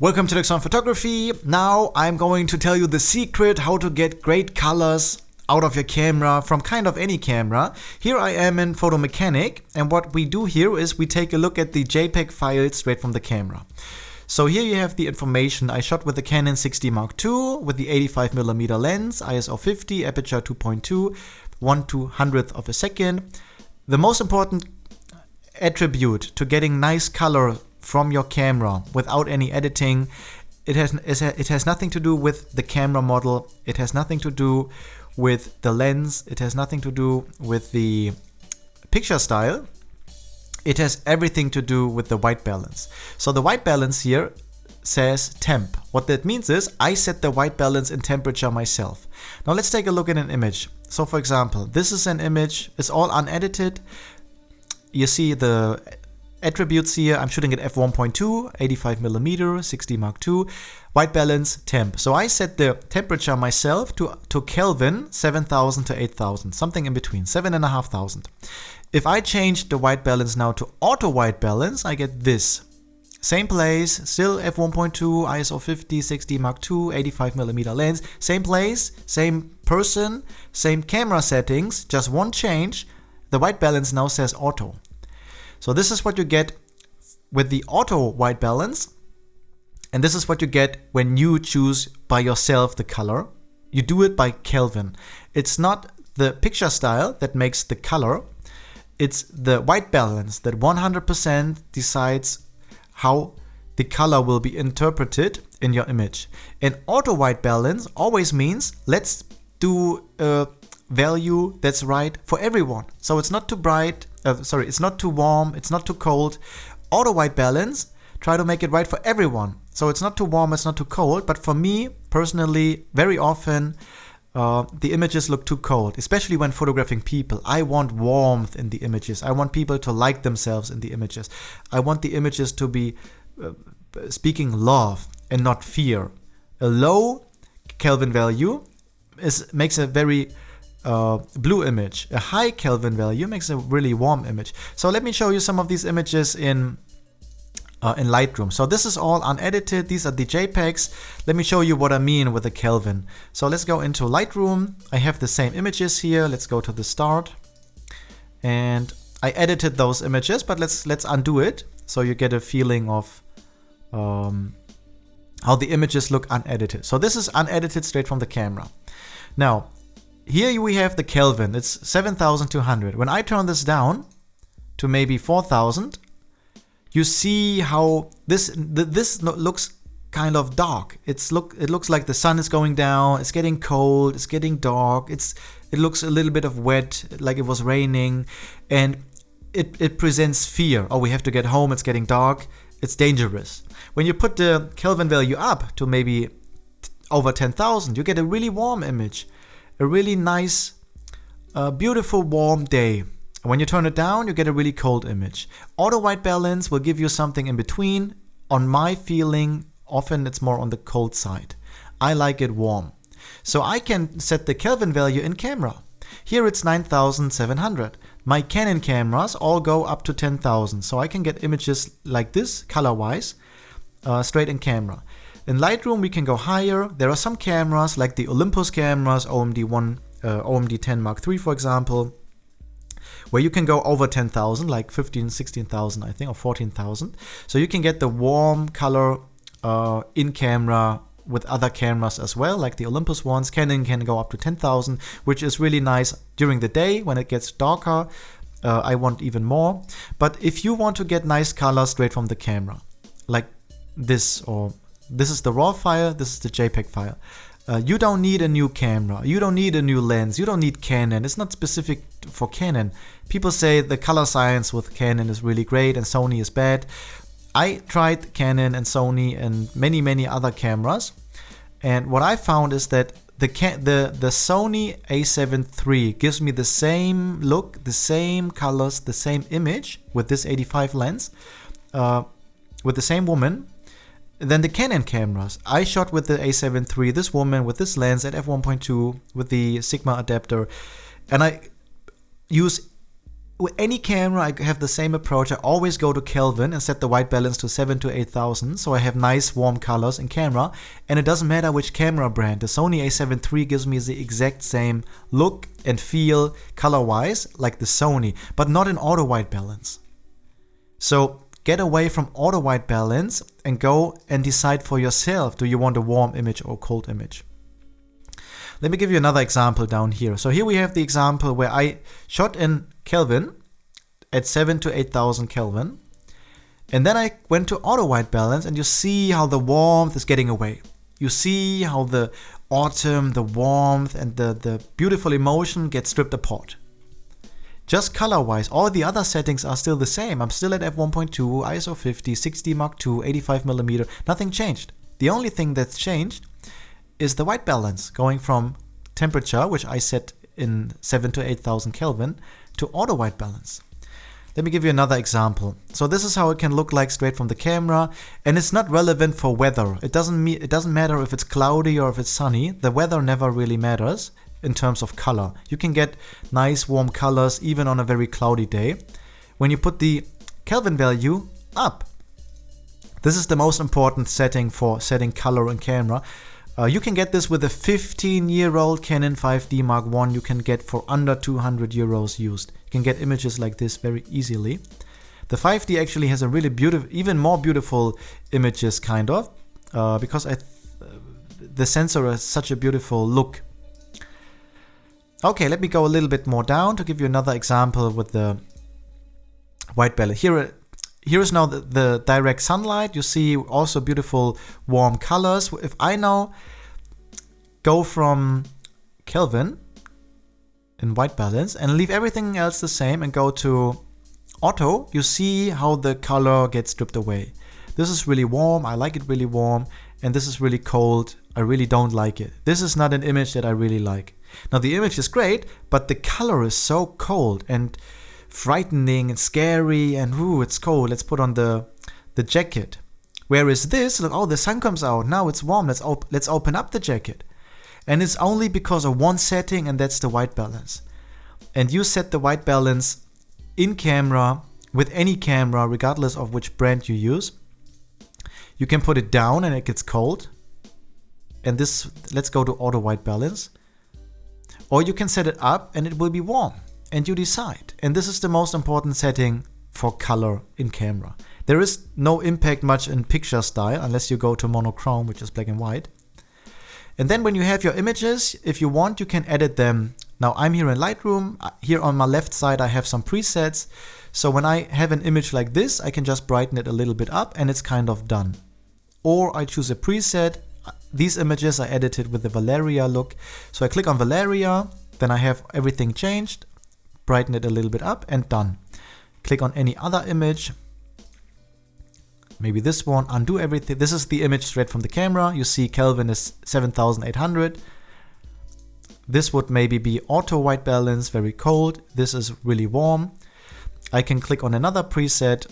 Welcome to Lex on Photography. Now I'm going to tell you the secret how to get great colors out of your camera from kind of any camera. Here I am in Photo Mechanic, and what we do here is we take a look at the JPEG file straight from the camera. So here you have the information I shot with the Canon 60 Mark II with the 85mm lens, ISO 50, aperture 2.2, 1/200th of a second. The most important attribute to getting nice color from your camera without any editing, it has nothing to do with the camera model, it has nothing to do with the lens, it has nothing to do with the picture style, it has everything to do with the white balance. So the white balance here says temp. What that means is I set the white balance in temperature myself. Now let's take a look at an image. So for example, this is an image, it's all unedited. You see the attributes here. I'm shooting at f1.2, 85mm, 60 Mark II, white balance, temp. So I set the temperature myself to Kelvin, 7,000 to 8,000, something in between, 7,500. If I change the white balance now to auto white balance, I get this. Same place, still f1.2, ISO 50, 60 Mark II, 85mm lens, same place, same person, same camera settings, just one change. The white balance now says auto. So this is what you get with the auto white balance, and this is what you get when you choose by yourself the color. You do it by Kelvin. It's not the picture style that makes the color, it's the white balance that 100% decides how the color will be interpreted in your image. And auto white balance always means let's do a value that's right for everyone. So it's not too bright, it's not too warm, it's not too cold. Auto white balance, try to make it right for everyone. So it's not too warm, it's not too cold, but for me personally, very often the images look too cold, especially when photographing people. I want warmth in the images. I want people to like themselves in the images. I want the images to be speaking love and not fear. A low Kelvin value makes a very blue image. A high Kelvin value makes a really warm image. So let me show you some of these images in Lightroom. So this is all unedited. These are the JPEGs. Let me show you what I mean with the Kelvin. So let's go into Lightroom. I have the same images here. Let's go to the start. And I edited those images, but let's undo it so you get a feeling of how the images look unedited. So this is unedited straight from the camera. Now, here we have the Kelvin, it's 7,200. When I turn this down to maybe 4,000, you see how this looks kind of dark. It looks like the sun is going down, it's getting cold, it's getting dark, it looks a little bit of wet, like it was raining, and it presents fear. Oh, we have to get home, it's getting dark, it's dangerous. When you put the Kelvin value up to maybe over 10,000, you get a really warm image. A really nice, beautiful, warm day. When you turn it down, you get a really cold image. Auto white balance will give you something in between. On my feeling, often it's more on the cold side. I like it warm. So I can set the Kelvin value in camera. Here it's 9,700. My Canon cameras all go up to 10,000. So I can get images like this, color-wise, straight in camera. In Lightroom, we can go higher. There are some cameras like the Olympus cameras, OMD 10 Mark III, for example, where you can go over 10,000, like 15, 16,000, I think, or 14,000. So you can get the warm color in camera with other cameras as well, like the Olympus ones. Canon can go up to 10,000, which is really nice during the day. When it gets darker, I want even more. But if you want to get nice color straight from the camera, like this, or this is the RAW file, this is the JPEG file. You don't need a new camera, you don't need a new lens, you don't need Canon. It's not specific for Canon. People say the color science with Canon is really great and Sony is bad. I tried Canon and Sony and many other cameras, and what I found is that the Sony a7 III gives me the same look, the same colors, the same image with this 85 lens, with the same woman. Then the Canon cameras. I shot with the a7 III, this woman with this lens at f1.2 with the Sigma adapter, and I use with any camera, I have the same approach. I always go to Kelvin and set the white balance to 7 to 8000, so I have nice warm colors in camera. And it doesn't matter which camera brand. The Sony a7 III gives me the exact same look and feel color-wise like the Sony, but not in auto white balance. So get away from auto white balance and go and decide for yourself. Do you want a warm image or cold image? Let me give you another example down here. So here we have the example where I shot in Kelvin at 7 to 8000 Kelvin. And then I went to auto white balance, and you see how the warmth is getting away. You see how the autumn, the warmth, and the beautiful emotion get stripped apart. Just color-wise, all the other settings are still the same. I'm still at f1.2, ISO 50, 60 Mark II, 85mm. Nothing changed. The only thing that's changed is the white balance, going from temperature, which I set in 7 to 8000 Kelvin, to auto white balance. Let me give you another example. So this is how it can look like straight from the camera, and it's not relevant for weather. It doesn't matter if it's cloudy or if it's sunny. The weather never really matters in terms of color. You can get nice warm colors even on a very cloudy day when you put the Kelvin value up. This is the most important setting for setting color in camera. You can get this with a 15-year-old Canon 5D Mark I. You can get for under 200 euros used. You can get images like this very easily. The 5D actually has a really beautiful, even more beautiful images, kind of, because the sensor has such a beautiful look. Okay, let me go a little bit more down to give you another example with the white balance. Here is now the direct sunlight. You see also beautiful warm colors. If I now go from Kelvin in white balance and leave everything else the same and go to auto, you see how the color gets stripped away. This is really warm. I like it really warm. And this is really cold. I really don't like it. This is not an image that I really like. Now the image is great, but the color is so cold and frightening and scary, and ooh, it's cold. Let's put on the jacket. Whereas this, look, oh, the sun comes out. Now it's warm. Let's open up the jacket. And it's only because of one setting, and that's the white balance. And you set the white balance in camera with any camera, regardless of which brand you use. You can put it down and it gets cold. And this, let's go to auto white balance. Or you can set it up and it will be warm. And you decide. And this is the most important setting for color in camera. There is no impact much in picture style unless you go to monochrome, which is black and white. And then when you have your images, if you want, you can edit them. Now I'm here in Lightroom. Here on my left side, I have some presets. So when I have an image like this, I can just brighten it a little bit up and it's kind of done. Or I choose a preset. These images I edited with the Valeria look. So I click on Valeria, then I have everything changed. Brighten it a little bit up and done. Click on any other image. Maybe this one, undo everything. This is the image straight from the camera. You see Kelvin is 7800. This would maybe be auto white balance, very cold. This is really warm. I can click on another preset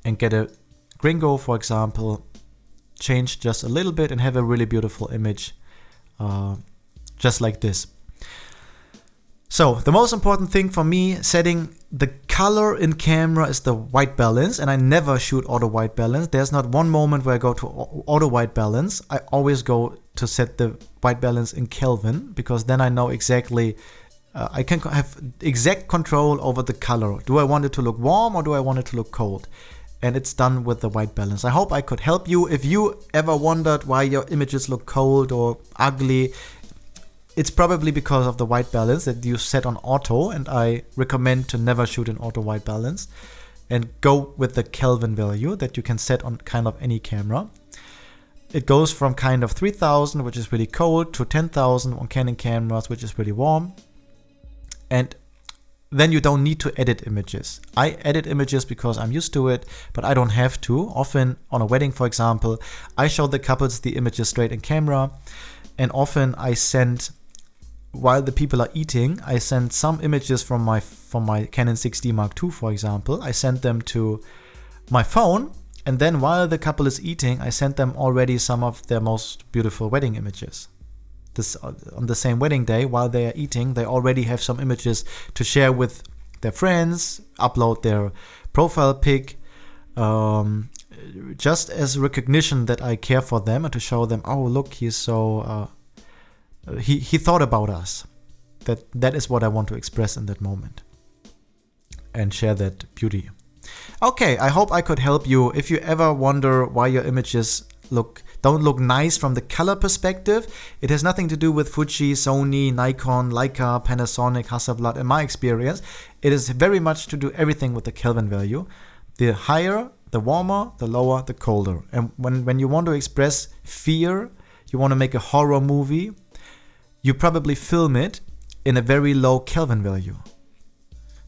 and get a gringo, for example, change just a little bit and have a really beautiful image, just like this. So the most important thing for me setting the color in camera is the white balance, and I never shoot auto white balance. There's not one moment where I go to auto white balance. I always go to set the white balance in Kelvin, because then I know exactly, I can have exact control over the color. Do I want it to look warm or do I want it to look cold? And it's done with the white balance. I hope I could help you. If you ever wondered why your images look cold or ugly, it's probably because of the white balance that you set on auto, and I recommend to never shoot in auto white balance and go with the Kelvin value that you can set on kind of any camera. It goes from kind of 3000, which is really cold, to 10,000 on Canon cameras, which is really warm. And then you don't need to edit images. I edit images because I'm used to it, but I don't have to. Often on a wedding, for example, I show the couples the images straight in camera, and often I send, while the people are eating, I send some images from my Canon 6D Mark II, for example. I send them to my phone, and then while the couple is eating, I send them already some of their most beautiful wedding images. This on the same wedding day, while they are eating, they already have some images to share with their friends, upload their profile pic, just as recognition that I care for them and to show them, oh look, he's so he thought about us. That is what I want to express in that moment and share that beauty. Okay, I hope I could help you. If you ever wonder why your images don't look nice from the color perspective, it has nothing to do with Fuji, Sony, Nikon, Leica, Panasonic, Hasselblad. In my experience, it is very much to do everything with the Kelvin value. The higher, the warmer, the lower, the colder. And when you want to express fear, you want to make a horror movie, you probably film it in a very low Kelvin value.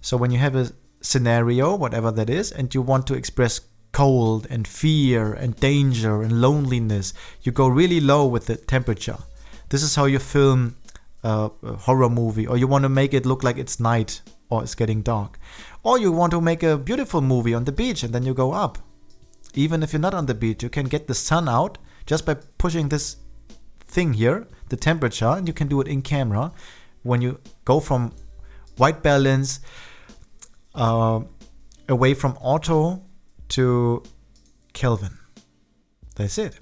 So when you have a scenario, whatever that is, and you want to express cold and fear and danger and loneliness, you go really low with the temperature. This is how you film a horror movie, or you want to make it look like it's night or it's getting dark. Or you want to make a beautiful movie on the beach and then you go up. Even if you're not on the beach, you can get the sun out just by pushing this thing here, the temperature, and you can do it in camera. When you go from white balance away from auto to Kelvin. That's it.